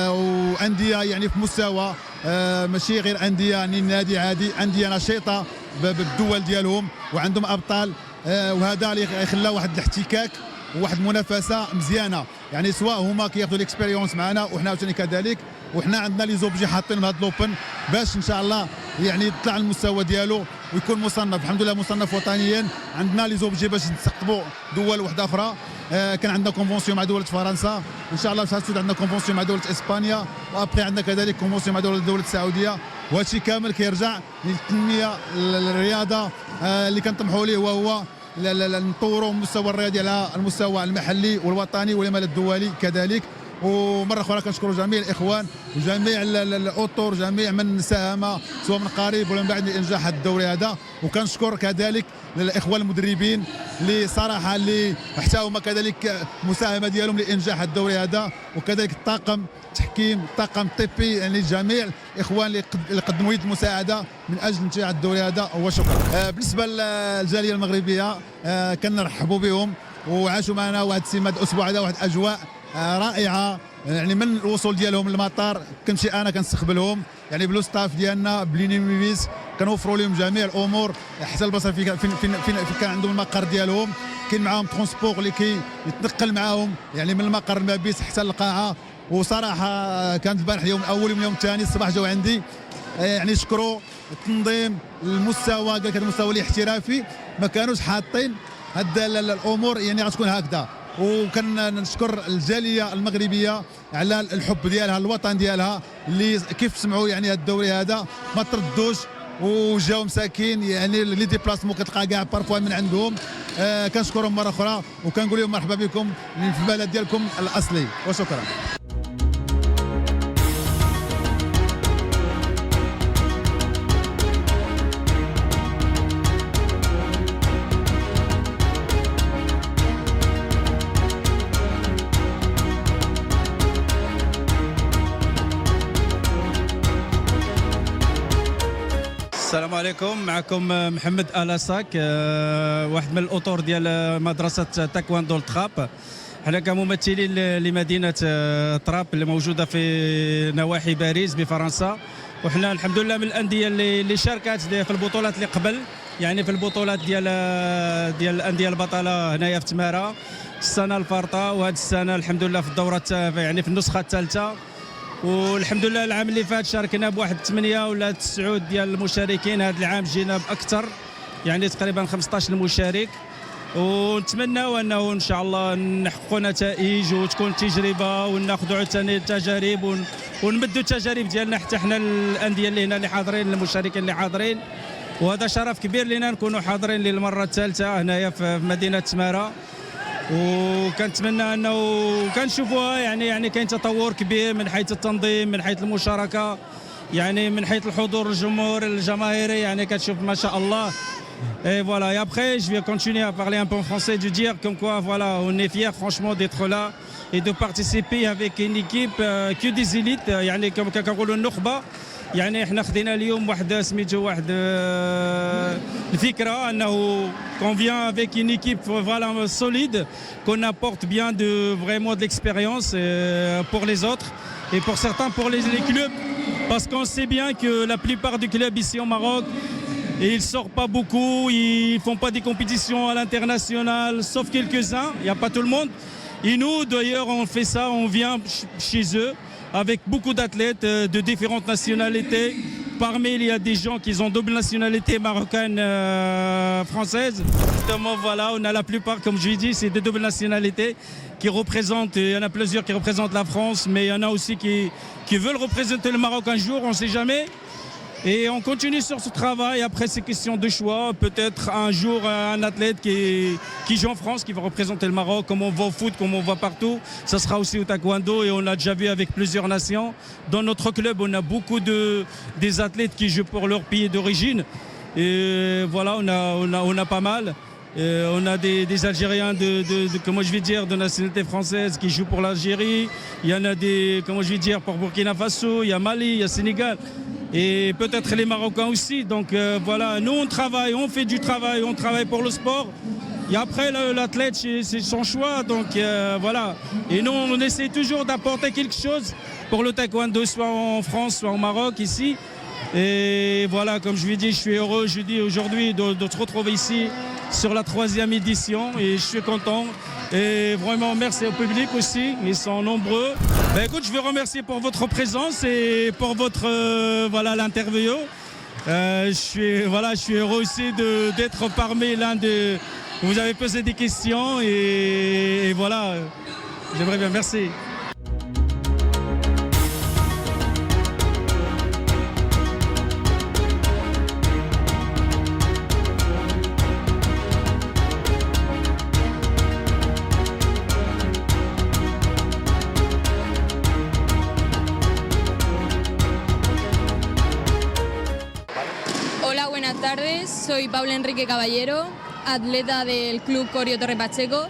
وانديه يعني في مستوى ماشي غير انديه يعني نادي عادي، انديه نشيطه بالدول ديالهم وعندهم ابطال وهذا اللي خلى واحد الاحتكاك وواحد المنافسه مزيانه يعني سواء هما كياخذوا الاكسبيريونس معنا وحنا عاوتاني كذلك وحنا عندنا لي زوبجي حاطين هذا الاوبن باش ان شاء الله يعني يطلع المستوى ديالو ويكون مصنف الحمد لله مصنف وطنيا. عندنا لي زوبجي باش نستقطبوا دول وحده اخرى. كان عندنا كونفونسيون مع دوله فرنسا ان شاء الله ساتسود عندنا كونفونسيون مع دوله اسبانيا وابخي عندنا كذلك كونفونسيون مع دوله السعوديه وهادشي كامل كيرجع للتنميه الرياضه اللي كنطمحوا ليه وهو نطوروا المستوى الرياضي على المستوى المحلي والوطني والمال الدولي كذلك. ومره اخرى كنشكروا جميع الاخوان وجميع الاطر جميع من ساهم سواء من قريب ولا من بعد لانجاح هذا الدوري هذا. وكنشكر كذلك الاخوان المدربين اللي صراحه اللي حتى هما كذلك مساهمه ديالهم لانجاح الدوري هذا وكذلك الطاقم التحكيم الطاقم الطبي يعني جميع الاخوان اللي قدموا يد المساعده من اجل نجاح الدوري هذا. وشكرا. بالنسبه للجاليه المغربيه كنرحبوا بهم وعاشوا معنا واحد السماد الاسبوع هذا واحد اجواء رائعه يعني من الوصول ديالهم للمطار كنمشي انا كنستقبلهم يعني بلو ستاف ديالنا بلينيميس كنوفروا لهم جميع الامور حتى البلاصه فين كان عندهم المقر ديالهم كاين معاهم ترونسبور اللي كيتنقل معاهم يعني من المقر المبيت حتى للقاعه. وصراحه كانت البارح اليوم الاول واليوم الثاني الصباح جاوا عندي يعني شكروا التنظيم المستوى قال لك المستوى الاحترافي ما كانوش حاطين هاد الامور يعني غتكون هكذا. وكنشكر الجاليه المغربيه على الحب ديالها الوطن ديالها اللي كيف سمعوا يعني هذا الدوري هذا ما تردوش وجاو مساكين يعني لي ديبلاسمون كتلقى كاع بارفوا من عندهم. كنشكرهم مره اخرى وكنقول لهم مرحبا بكم في البلد ديالكم الاصلي وشكرا. السلام عليكم. معكم محمد آلاساك واحد من الاطر ديال مدرسه تايكواندو التراب. حنا كممثلين لمدينه تراب اللي موجوده في نواحي باريس بفرنسا وحنا الحمد لله من الانديه اللي شاركت في البطولات اللي قبل يعني في البطولات ديال الانديه البطله هنايا في تماره السنه الفارطه وهذه السنه الحمد لله في الدوره يعني في النسخه الثالثه. والحمد لله العام اللي فات شاركنا بواحد 8 ولا 9 ديال المشاركين. هذا العام جينا باكثر يعني تقريبا 15 مشارك ونتمناو انه ان شاء الله نحققوا نتائج وتكون تجربه وناخذوا عاوتاني التجارب ونمدوا التجارب ديالنا حتى حنا الانديه اللي هنا اللي حاضرين المشاركين اللي حاضرين. وهذا شرف كبير لنا نكونوا حاضرين للمره الثالثه هنايا في مدينه تماره وكنتمنى انه كنشوفوها يعني كاين تطور كبير من حيث التنظيم من حيث المشاركه يعني من حيث الحضور الجماهيري يعني كتشوف ما شاء الله. Et voilà, et après je vais continuer à parler un peu en français, de dire comme quoi voilà, on est fiers franchement d'être là et de participer avec une équipe que des élites يعني كنقولوا النخبه. يعني احنا خدينا اليوم واحد سميتو واحد الفكره انه qu'on vient avec une équipe voilà solide, qu'on apporte bien vraiment de l'expérience pour les autres et pour certains pour les clubs parce qu'on sait bien que la plupart des clubs ici au Maroc ils sortent pas beaucoup, ils font pas des compétitions à l'international sauf quelques-uns, il y a pas tout le monde. Et nous, d'ailleurs, on fait ça, on vient chez eux avec beaucoup d'athlètes de différentes nationalités. Parmi, il y a des gens qui ont double nationalité marocaine, française. Justement, voilà, on a la plupart, comme je l'ai dit, c'est des doubles nationalités qui représentent, il y en a plusieurs qui représentent la France, mais il y en a aussi qui veulent représenter le Maroc un jour, on ne sait jamais. Et on continue sur ce travail. Après, c'est question de choix. Peut-être un jour, un athlète qui joue en France, qui va représenter le Maroc, comme on voit au foot, comme on voit partout. Ça sera aussi au taekwondo et on l'a déjà vu avec plusieurs nations. Dans notre club, on a beaucoup des athlètes qui jouent pour leur pays d'origine. Et voilà, on a pas mal. On a des Algériens comment je vais dire, de nationalité française qui jouent pour l'Algérie. Il y en a comment je vais dire, pour Burkina Faso, il y a Mali, il y a Sénégal. Et peut-être les Marocains aussi. Donc voilà, nous on travaille, on fait du travail, on travaille pour le sport. Et après l'athlète, c'est son choix. Donc voilà. Et nous on essaie toujours d'apporter quelque chose pour le taekwondo, soit en France, soit au Maroc, ici. Et voilà, comme je lui ai dit, je suis heureux aujourd'hui de te retrouver ici sur la 3e édition et je suis content. Et vraiment merci au public aussi, ils sont nombreux. Ben écoute, je veux remercier pour votre présence et pour votre voilà l'interview. Je suis heureux aussi d'être parmi l'un de. Vous avez posé des questions et voilà, j'aimerais bien, merci. Hola, buenas tardes. Soy Paula Enrique Caballero, atleta del Club Corio Torre Pacheco.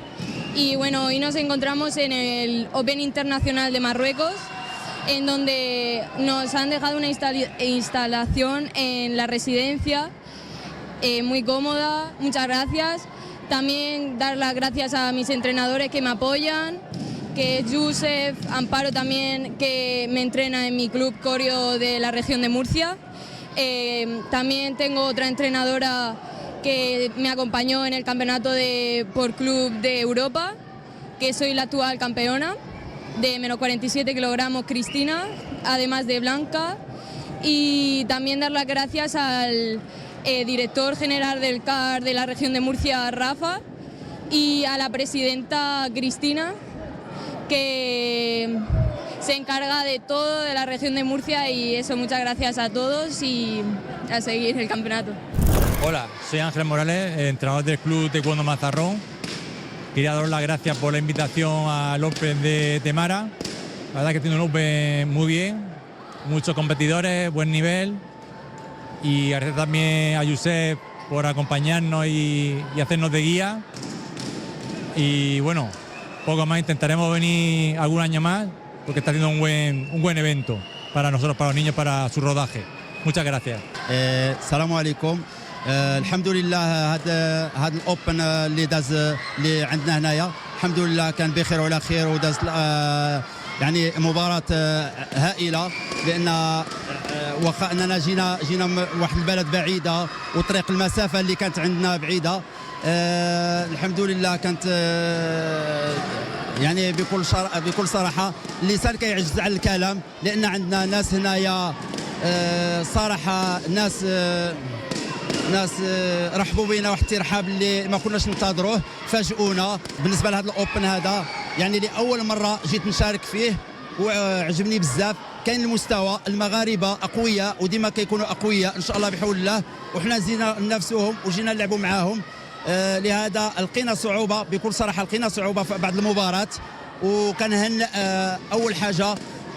Y bueno, hoy nos encontramos en el Open Internacional de Marruecos, en donde nos han dejado una instalación en la residencia muy cómoda. Muchas gracias. También dar las gracias a mis entrenadores que me apoyan, que es Yusef, Amparo también, que me entrena en mi club Corio de la región de Murcia. También tengo otra entrenadora que me acompañó en el campeonato por club de Europa, que soy la actual campeona de menos 47 kilogramos, Cristina, además de Blanca. Y también dar las gracias al director general del CAR de la región de Murcia, Rafa, y a la presidenta Cristina, que se encarga de todo de la región de Murcia. Y eso, muchas gracias a todos y a seguir el campeonato. Hola, soy Ángel Morales, entrenador del Club Taekwondo Mazarrón. Quería daros las gracias por la invitación al Open de Temara. La verdad que tiene un Open muy bien, muchos competidores, buen nivel. Y agradecer también a Yusef por acompañarnos y hacernos de guía. Y bueno, poco más, intentaremos venir algún año más, porque está haciendo un buen evento para nosotros, para los niños, para su rodaje. Muchas gracias. السلام عليكم. الحمد لله هذا الاوبن اللي داز اللي عندنا هنايا الحمد لله كان بخير وعلى خير وداز يعني مباراة هائلة، لأن واخا أننا جينا من واحد البلد بعيدة وطريق المسافة اللي كانت عندنا بعيدة، الحمد لله كانت يعني بكل صراحة اللسان كيعجز على الكلام، لأن عندنا ناس هنايا صراحة ناس رحبوا بينا واحد الترحاب اللي ما كناش ننتظروه، فاجئونا. بالنسبه لهذا الاوبن هذا يعني لاول مره جيت نشارك فيه وعجبني بزاف. كاين المستوى، المغاربه اقوياء وديما كيكونوا اقوياء ان شاء الله بحول الله، وحنا زينا ننافسوهم وجينا نلعبوا معاهم. لهذا لقينا صعوبه، بكل صراحه لقينا صعوبه في بعض المباراه. وكنهنئ اول حاجه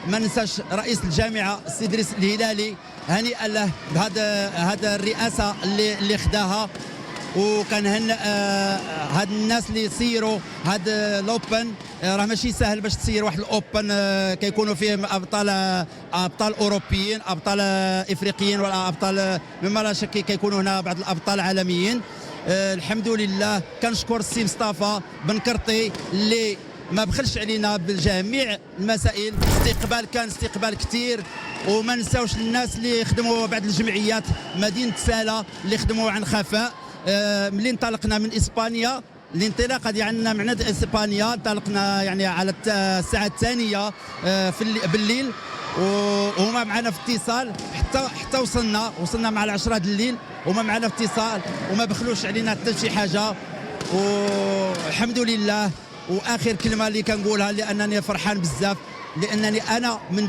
ما ننساش رئيس الجامعه السي إدريس الهلالي، هنيئا له بهذا الرئاسه اللي خداها. وكنهنئ هاد الناس اللي سيروا هاد الاوبن. راه ماشي سهل باش تسير واحد الاوبن كيكونوا فيه ابطال اوروبيين، ابطال افريقيين، ولا ابطال مما لا شك كيكونوا هنا بعض الابطال عالميين. الحمد لله. كنشكر السي مصطفى بن كرطي اللي ما بخلش علينا بجميع المسائل. كان استقبال كثير. وما نساوش الناس اللي خدموا بعض الجمعيات مدينه ساله اللي خدموا عن خفاء. ملي انطلقنا من اسبانيا الانطلاقه ديالنا من عند اسبانيا انطلقنا يعني على الساعه الثانيه بالليل، وهما معنا في اتصال حتى وصلنا مع 10 الليل، وما معنا في اتصال وما بخلوش علينا حتى شي حاجه، والحمد لله. واخر كلمه اللي كنقولها لانني فرحان بزاف، لانني انا من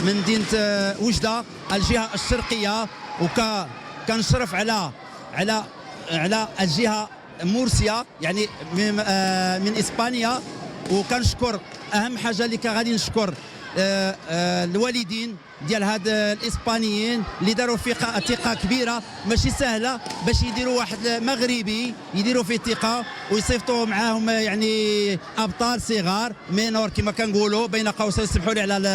مدينه وجده الجهه الشرقيه، وكنشرف على الجهه مرسيا يعني من اسبانيا. وكنشكر اهم حاجه اللي غادي نشكر الوالدين ديال هاد الاسبانيين اللي داروا ثقه كبيره، ماشي سهله باش يديروا واحد مغربي يديروا فيه ثقه ويصيفطوا معاهم يعني ابطال صغار مينور كما كنقولوا بين قوسين، سمحوا لي على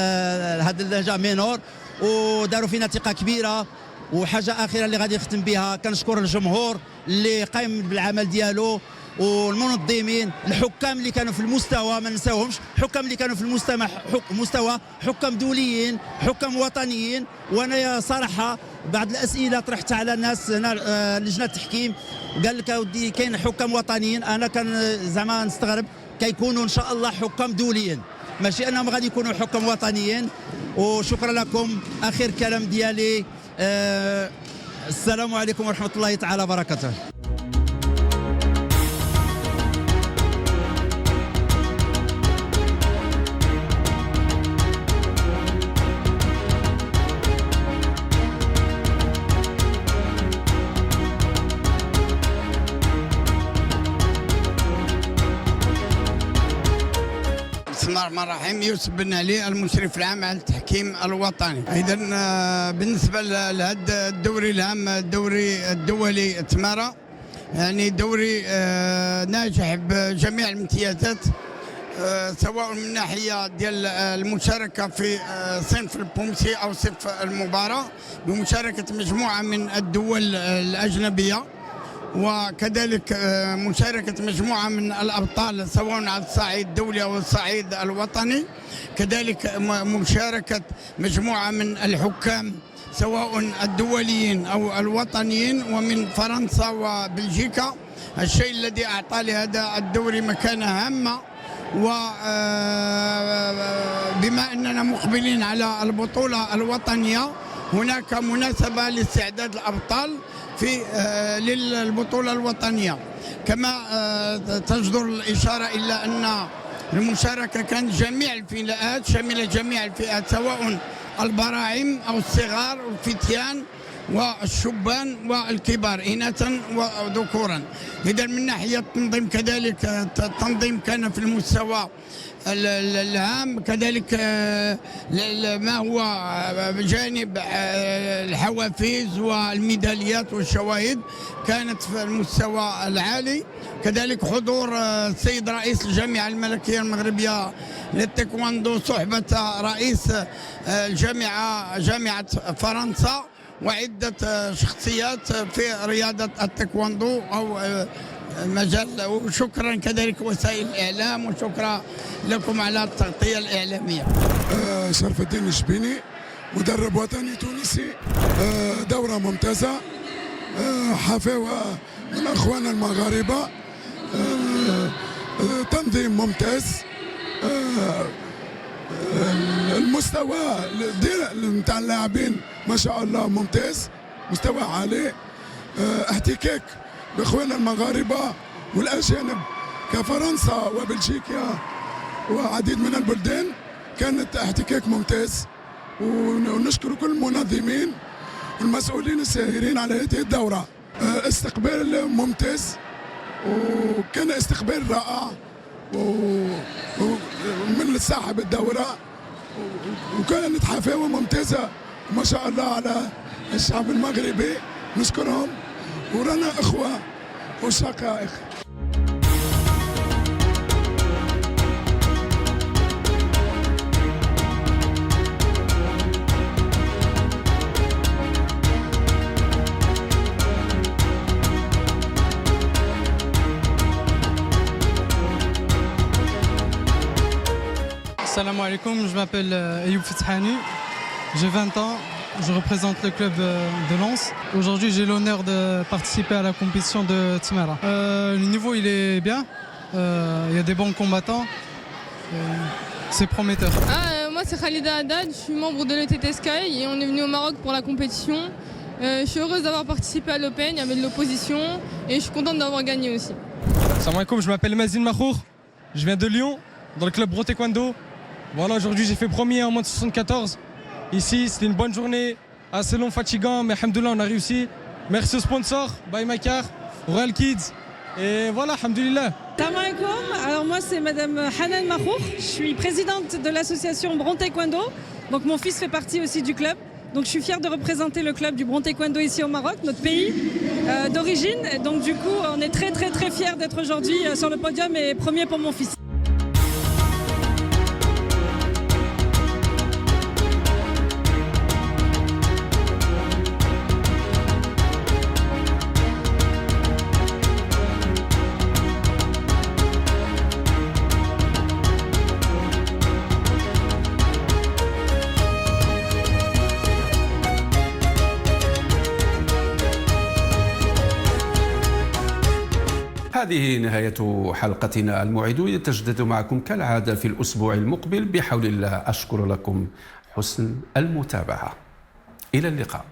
هذا اللهجه مينور، وداروا فينا ثقه كبيره. وحاجه اخيره اللي غادي نختم بها، كنشكر الجمهور اللي قايم بالعمل ديالو، والمنظمين، الحكام اللي كانوا في المستوى ما نساوهمش، الحكام اللي كانوا في المستوى حكام دوليين، حكام وطنيين. وانا صراحه بعض الاسئله طرحتها على الناس هنا لجنه التحكيم، قال لك اودي كاين حكام وطنيين، انا كان زعما نستغرب كيكونوا ان شاء الله حكام دوليين، ماشي انهم غادي يكونوا حكام وطنيين. وشكرا لكم. اخر كلام ديالي السلام عليكم ورحمه الله تعالى وبركاته. بسم الله الرحمن الرحيم. يوسف بن علي، المشرف العام على التحكيم الوطني. اذا بالنسبه لهذا الدوري العام، الدوري الدولي تمارا، يعني دوري ناجح بجميع الامتيازات، سواء من ناحيه ديال المشاركه في صنف البومسي او صنف المباراه، بمشاركه مجموعه من الدول الاجنبيه، وكذلك مشاركة مجموعة من الأبطال سواء على الصعيد الدولي أو الصعيد الوطني، كذلك مشاركة مجموعة من الحكام سواء الدوليين أو الوطنيين ومن فرنسا وبلجيكا، الشيء الذي أعطى لهذا الدوري مكانة هامة. وبما أننا مقبلين على البطولة الوطنية، هناك مناسبة لاستعداد الأبطال للبطولة الوطنية. كما تجدر الإشارة إلى أن المشاركة كانت جميع الفئات، شمل جميع الفئات سواء البراعم أو الصغار والفتيان والشبان والكبار إناثا وذكورا. إذا من ناحية التنظيم كذلك التنظيم كان في المستوى العام، كذلك ما هو بجانب الحوافز والميداليات والشواهد كانت في المستوى العالي. كذلك حضور السيد رئيس الجامعة الملكية المغربية للتايكواندو صحبة رئيس جامعة فرنسا وعدة شخصيات في رياضة التايكواندو أو مجال. وشكرا كذلك وسائل الإعلام، وشكرا لكم على التغطية الإعلامية. شرف الدين الشبيني، مدرب وطني تونسي. دورة ممتازة، حفاوة من أخواننا المغاربة، تنظيم ممتاز، المستوى نتاع اللاعبين ما شاء الله ممتاز، مستوى عالي، احتكاك باخواننا المغاربه والاجانب كفرنسا وبلجيكا وعديد من البلدان، كانت احتكاك ممتاز. ونشكر كل المنظمين والمسؤولين الساهرين على هذه الدوره. استقبال ممتاز، وكان استقبال رائع من صاحب الدوره، وكانت حفاوه ممتازه ما شاء الله على الشعب المغربي. نشكرهم، ورانا اخوه وشقائق. Salam alaikum, je m'appelle Ayoub Fethani, j'ai 20 ans je représente le club de Lens. Aujourd'hui, j'ai l'honneur de participer à la compétition de Tmara. Le niveau, il est bien. Il y a des bons combattants. C'est prometteur. Moi, c'est Khalida Haddad. Je suis membre de l'ETT Sky et on est venu au Maroc pour la compétition. Je suis heureuse d'avoir participé à l'Open. Il y avait de l'opposition et je suis contente d'avoir gagné aussi. Salam alaikum, je m'appelle Mazin Mahour. Je viens de Lyon, dans le club Bro Taekwondo. Voilà, aujourd'hui, j'ai fait premier en moins de 74. Ici, c'était une bonne journée, assez long, fatigant, mais alhamdoulilah, on a réussi. Merci aux sponsors, By Makar, Royal Kids, et voilà, alhamdoulilah. Salam alaikum, alors moi c'est Madame Hanan Mahour, je suis présidente de l'association Bron Taekwondo, donc mon fils fait partie aussi du club. Donc je suis fière de représenter le club du Bron Taekwondo ici au Maroc, notre pays d'origine. Donc du coup, on est très fiers d'être aujourd'hui sur le podium et premier pour mon fils. هذه نهاية حلقتنا. الموعد يتجدد معكم كالعادة في الأسبوع المقبل بحول الله. أشكر لكم حسن المتابعة. إلى اللقاء.